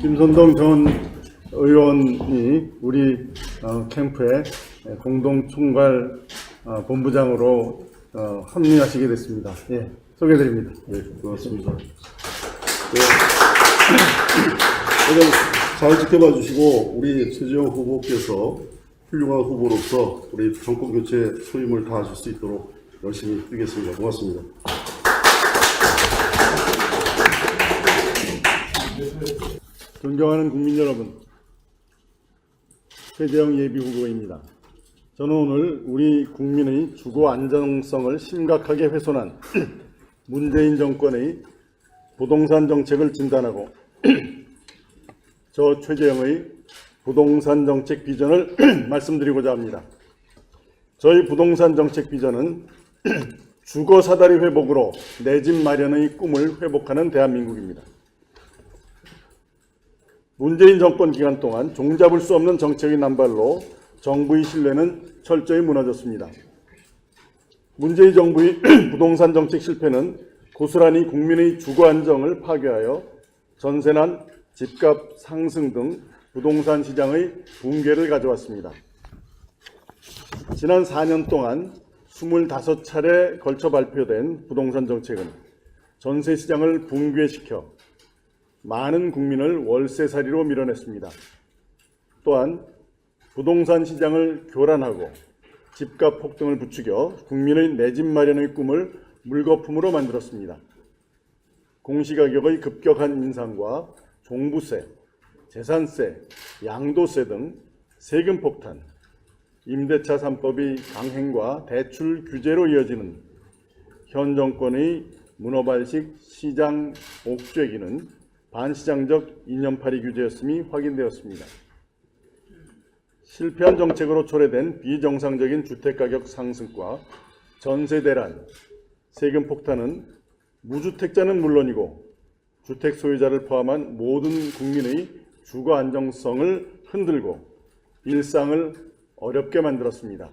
김선동 전 의원이 우리 캠프의 공동총괄 본부장으로 합류하시게 됐습니다. 예, 소개드립니다. 네, 고맙습니다. 네, 잘 지켜봐 주시고 우리 최재형 후보께서 훌륭한 후보로서 우리 정권 교체 소임을 다하실 수 있도록 열심히 뛰겠습니다. 고맙습니다. 존경하는 국민 여러분, 최재형 예비후보입니다. 저는 오늘 우리 국민의 주거 안정성을 심각하게 훼손한 문재인 정권의 부동산 정책을 진단하고 저 최재형의 부동산 정책 비전을 말씀드리고자 합니다. 저희 부동산 정책 비전은 주거 사다리 회복으로 내 집 마련의 꿈을 회복하는 대한민국입니다. 문재인 정권 기간 동안 종잡을 수 없는 정책의 남발로 정부의 신뢰는 철저히 무너졌습니다. 문재인 정부의 부동산 정책 실패는 고스란히 국민의 주거 안정을 파괴하여 전세난, 집값 상승 등 부동산 시장의 붕괴를 가져왔습니다. 지난 4년 동안 25차례 걸쳐 발표된 부동산 정책은 전세 시장을 붕괴시켜 많은 국민을 월세살이로 밀어냈습니다. 또한 부동산 시장을 교란하고 집값 폭등을 부추겨 국민의 내 집 마련의 꿈을 물거품으로 만들었습니다. 공시가격의 급격한 인상과 종부세, 재산세, 양도세 등 세금 폭탄, 임대차 3법의 강행과 대출 규제로 이어지는 현 정권의 문어발식 시장 옥죄기는 반시장적 이념파리 규제였음이 확인되었습니다. 실패한 정책으로 초래된 비정상적인 주택가격 상승과 전세 대란, 세금 폭탄은 무주택자는 물론이고 주택 소유자를 포함한 모든 국민의 주거 안정성을 흔들고 일상을 어렵게 만들었습니다.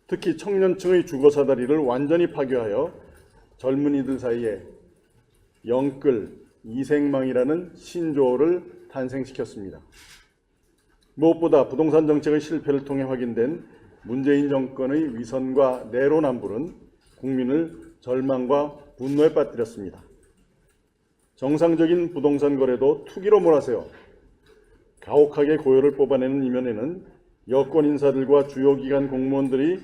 특히 청년층의 주거 사다리를 완전히 파괴하여 젊은이들 사이에 영끌, 이생망이라는 신조어를 탄생시켰습니다. 무엇보다 부동산 정책의 실패를 통해 확인된 문재인 정권의 위선과 내로남불은 국민을 절망과 분노에 빠뜨렸습니다. 정상적인 부동산 거래도 투기로 몰아세워 가혹하게 고요를 뽑아내는 이면에는 여권 인사들과 주요 기관 공무원들이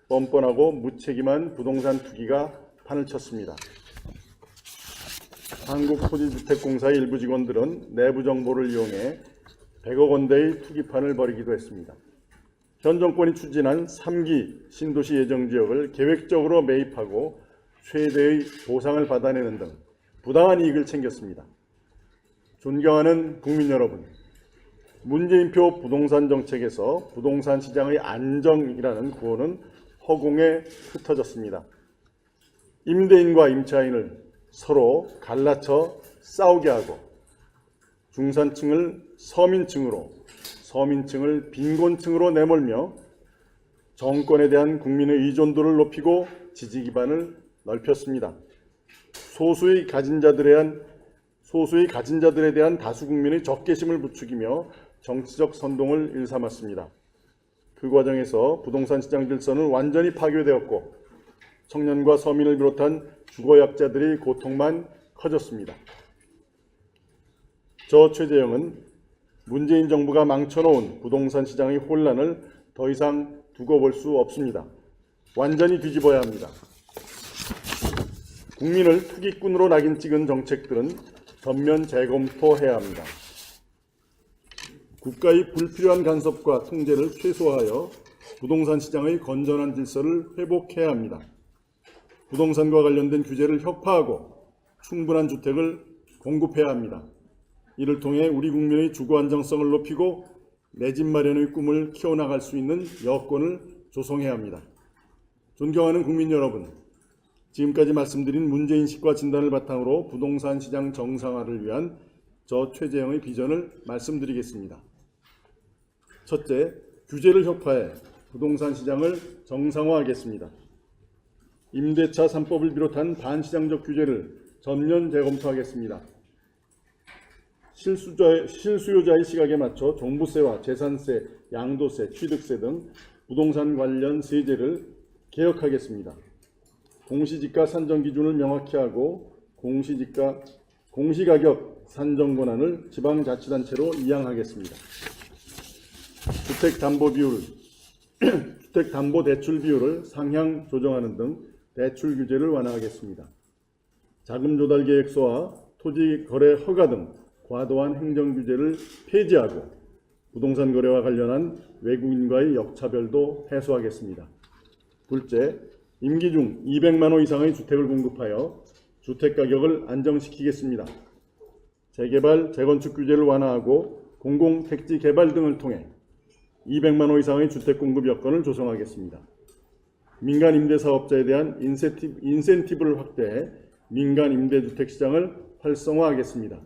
뻔뻔하고 무책임한 부동산 투기가 판을 쳤습니다. 한국토지주택공사의 일부 직원들은 내부 정보를 이용해 100억 원대의 투기판을 벌이기도 했습니다. 현 정권이 추진한 3기 신도시 예정지역을 계획적으로 매입하고 최대의 보상을 받아내는 등 부당한 이익을 챙겼습니다. 존경하는 국민 여러분, 문재인표 부동산 정책에서 부동산 시장의 안정이라는 구호는 허공에 흩어졌습니다. 임대인과 임차인을 서로 갈라쳐 싸우게 하고 중산층을 서민층으로, 서민층을 빈곤층으로 내몰며 정권에 대한 국민의 의존도를 높이고 지지 기반을 넓혔습니다. 소수의 가진자들에 대한 다수 국민의 적개심을 부추기며 정치적 선동을 일삼았습니다. 그 과정에서 부동산 시장 질서는 완전히 파괴되었고 청년과 서민을 비롯한 주거약자들의 고통만 커졌습니다. 저 최재형은 문재인 정부가 망쳐놓은 부동산 시장의 혼란을 더 이상 두고 볼 수 없습니다. 완전히 뒤집어야 합니다. 국민을 투기꾼으로 낙인 찍은 정책들은 전면 재검토해야 합니다. 국가의 불필요한 간섭과 통제를 최소화하여 부동산 시장의 건전한 질서를 회복해야 합니다. 부동산과 관련된 규제를 혁파하고 충분한 주택을 공급해야 합니다. 이를 통해 우리 국민의 주거 안정성을 높이고 내 집 마련의 꿈을 키워나갈 수 있는 여건을 조성해야 합니다. 존경하는 국민 여러분, 지금까지 말씀드린 문제인식과 진단을 바탕으로 부동산 시장 정상화를 위한 저 최재형의 비전을 말씀드리겠습니다. 첫째, 규제를 혁파해 부동산 시장을 정상화하겠습니다. 임대차 3법을 비롯한 반시장적 규제를 전면 재검토하겠습니다. 실수요자의 시각에 맞춰 종부세와 재산세, 양도세, 취득세 등 부동산 관련 세제를 개혁하겠습니다. 공시지가 산정 기준을 명확히 하고 공시가격 산정 권한을 지방자치단체로 이양하겠습니다. 주택담보대출 비율을 상향 조정하는 등 대출 규제를 완화하겠습니다. 자금조달계획서와 토지거래 허가 등 과도한 행정 규제를 폐지하고 부동산 거래와 관련한 외국인과의 역차별도 해소하겠습니다. 둘째, 임기 중 200만 호 이상의 주택을 공급하여 주택가격을 안정시키겠습니다. 재개발, 재건축 규제를 완화하고 공공택지 개발 등을 통해 200만 호 이상의 주택 공급 여건을 조성하겠습니다. 민간 임대사업자에 대한 인센티브를 확대해 민간 임대주택 시장을 활성화하겠습니다.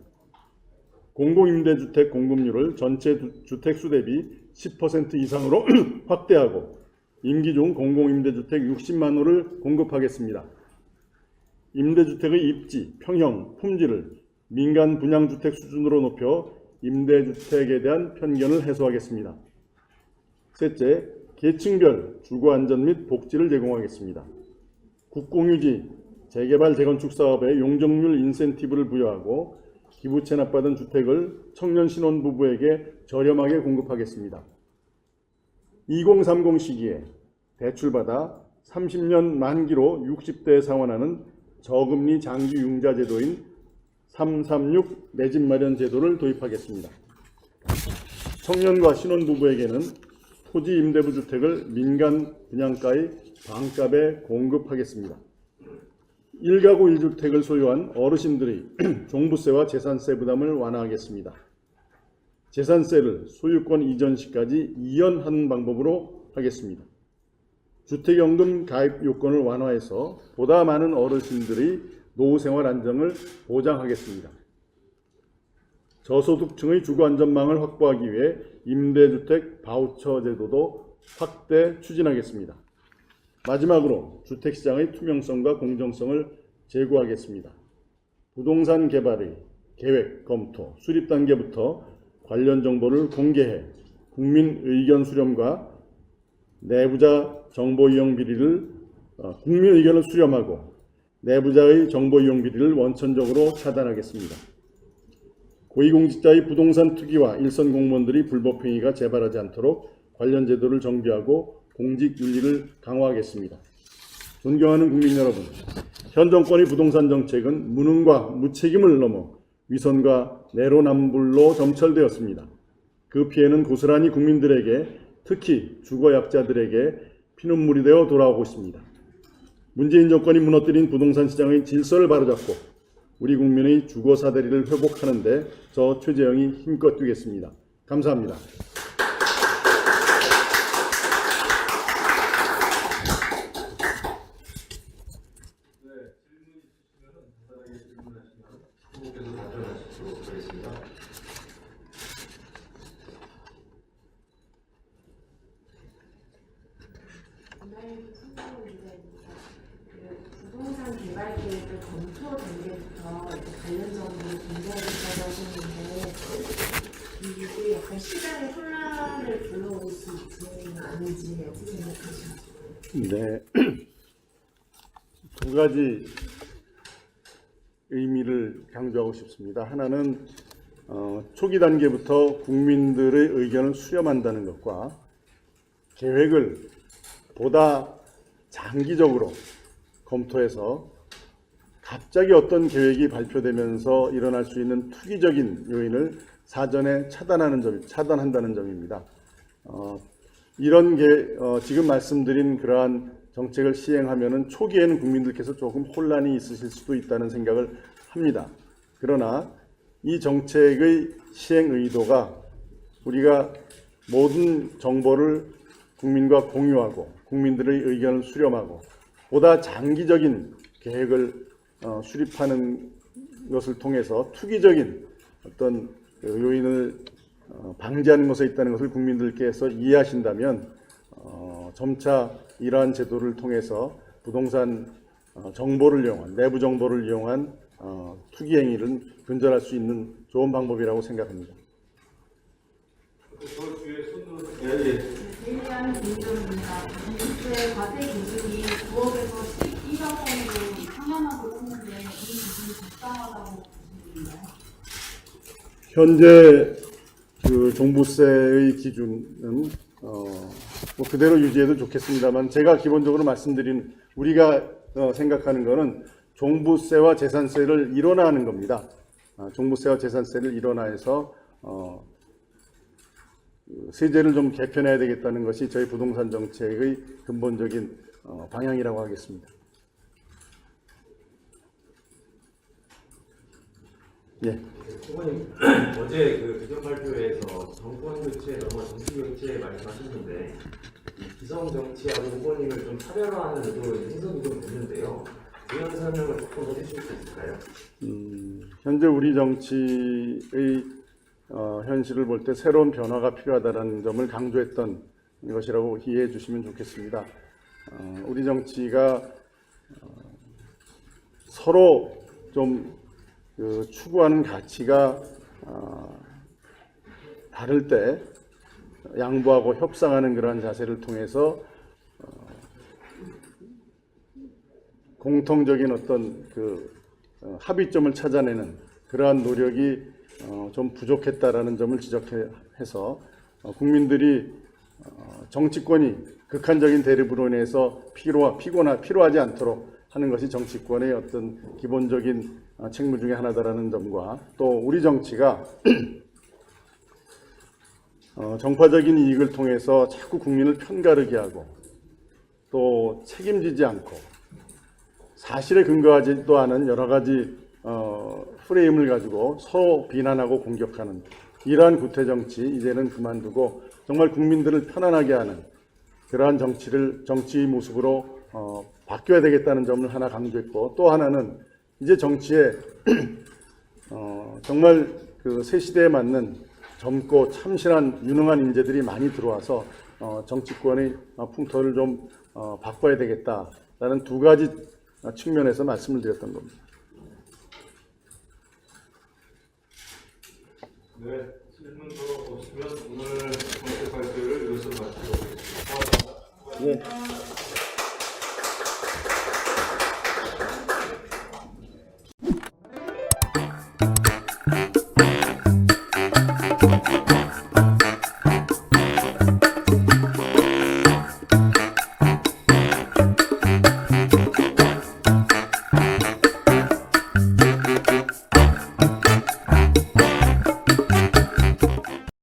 공공임대주택 공급률을 전체 주택수 대비 10% 이상으로 확대하고 임기 중 공공임대주택 60만 호를 공급하겠습니다. 임대주택의 입지, 평형, 품질을 민간 분양주택 수준으로 높여 임대주택에 대한 편견을 해소하겠습니다. 셋째, 계층별 주거안전 및 복지를 제공하겠습니다. 국공유지, 재개발, 재건축 사업에 용적률 인센티브를 부여하고 기부 체납받은 주택을 청년 신혼부부에게 저렴하게 공급하겠습니다. 2030 시기에 대출받아 30년 만기로 60대에 상환하는 저금리 장기 융자 제도인 336 내 집 마련 제도를 도입하겠습니다. 청년과 신혼부부에게는 토지 임대부 주택을 민간 분양가의 반값에 공급하겠습니다. 1가구 1주택을 소유한 어르신들의 종부세와 재산세 부담을 완화하겠습니다. 재산세를 소유권 이전 시까지 이연하는 방법으로 하겠습니다. 주택연금 가입 요건을 완화해서 보다 많은 어르신들의 노후생활 안정을 보장하겠습니다. 저소득층의 주거안전망을 확보하기 위해 임대주택 바우처 제도도 확대 추진하겠습니다. 마지막으로 주택시장의 투명성과 공정성을 제고하겠습니다. 부동산 개발의 계획, 검토, 수립 단계부터 관련 정보를 공개해 국민 의견 수렴과 내부자 정보 이용 비리를 국민 의견을 수렴하고 내부자의 정보 이용 비리를 원천적으로 차단하겠습니다. 고위공직자의 부동산 투기와 일선 공무원들이 불법 행위가 재발하지 않도록 관련 제도를 정비하고 공직 윤리를 강화하겠습니다. 존경하는 국민 여러분, 현 정권의 부동산 정책은 무능과 무책임을 넘어 위선과 내로남불로 점철되었습니다. 그 피해는 고스란히 국민들에게, 특히 주거 약자들에게 피눈물이 되어 돌아오고 있습니다. 문재인 정권이 무너뜨린 부동산 시장의 질서를 바로잡고 우리 국민의 주거 사다리를 회복하는 데 저 최재형이 힘껏 뛰겠습니다. 감사합니다. 부동산 개발 계획을 검토 단계부터 관련 정보를 공개하겠다고 하셨는데 이게 약간 시장에 혼란을 불러올 수 있지는 않은지 어떻게 생각하시나요? 네, 두 가지 의미를 강조하고 싶습니다. 하나는 초기 단계부터 국민들의 의견을 수렴한다는 것과 계획을 보다 장기적으로 검토해서 갑자기 어떤 계획이 발표되면서 일어날 수 있는 투기적인 요인을 사전에 차단한다는 점입니다. 지금 말씀드린 그러한 정책을 시행하면은 초기에는 국민들께서 조금 혼란이 있으실 수도 있다는 생각을 합니다. 그러나 이 정책의 시행 의도가 우리가 모든 정보를 국민과 공유하고 국민들의 의견을 수렴하고 보다 장기적인 계획을 수립하는 것을 통해서 투기적인 어떤 요인을 방지하는 것에 있다는 것을 국민들께서 이해하신다면 점차 이러한 제도를 통해서 부동산 정보를 이용한 내부 정보를 이용한 투기 행위를 근절할 수 있는 좋은 방법이라고 생각합니다. 제일하는 개인적입니다. 전국세 과세 기준이 9억에서 11억 원으로 상한하고 했는데 이 기준이 적당하다고 보시는가요? 현재 그 종부세의 기준은 뭐 그대로 유지해도 좋겠습니다만, 제가 기본적으로 말씀드린 우리가 생각하는 것은 종부세와 재산세를 일원화하는 겁니다. 종부세와 재산세를 일원화해서 그 세제를 좀 개편해야 되겠다는 것이 저희 부동산 정책의 근본적인 방향이라고 하겠습니다. 예. 후보님, 어제 그 비전 발표에서 정권 교체 넘어 정치 교체 말씀하셨는데 이 기성 정치하고 후보님을 좀 차별화하는 의도로 해석이 좀 됐는데요. 이런 설명을 조금 더 해주실 수 있을까요? 현재 우리 정치의 현실을 볼 때 새로운 변화가 필요하다는 점을 강조했던 것이라고 이해해 주시면 좋겠습니다. 우리 정치가 서로 좀 추구하는 가치가 다를 때 양보하고 협상하는 그러한 자세를 통해서 공통적인 어떤 합의점을 찾아내는 그러한 노력이 좀 부족했다라는 점을 지적해서 국민들이 정치권이 극한적인 대립으로 인해서 피로하지 않도록 하는 것이 정치권의 어떤 기본적인 책무 중에 하나다라는 점과, 또 우리 정치가 정파적인 이익을 통해서 자꾸 국민을 편가르게 하고 또 책임지지 않고 사실에 근거하지도 않은 여러 가지 프레임을 가지고 서로 비난하고 공격하는 이러한 구태 정치 이제는 그만두고 정말 국민들을 편안하게 하는 그러한 정치의 모습으로 바뀌어야 되겠다는 점을 하나 강조했고, 또 하나는 이제 정치에 정말 그 새 시대에 맞는 젊고 참신한 유능한 인재들이 많이 들어와서 정치권의 풍토를 좀 바꿔야 되겠다라는 두 가지 측면에서 말씀을 드렸던 겁니다. 네, 질문 더 없으면 오늘 정책 발표를 이것으로 마치도록 하겠습니다. 고맙습니다. 예.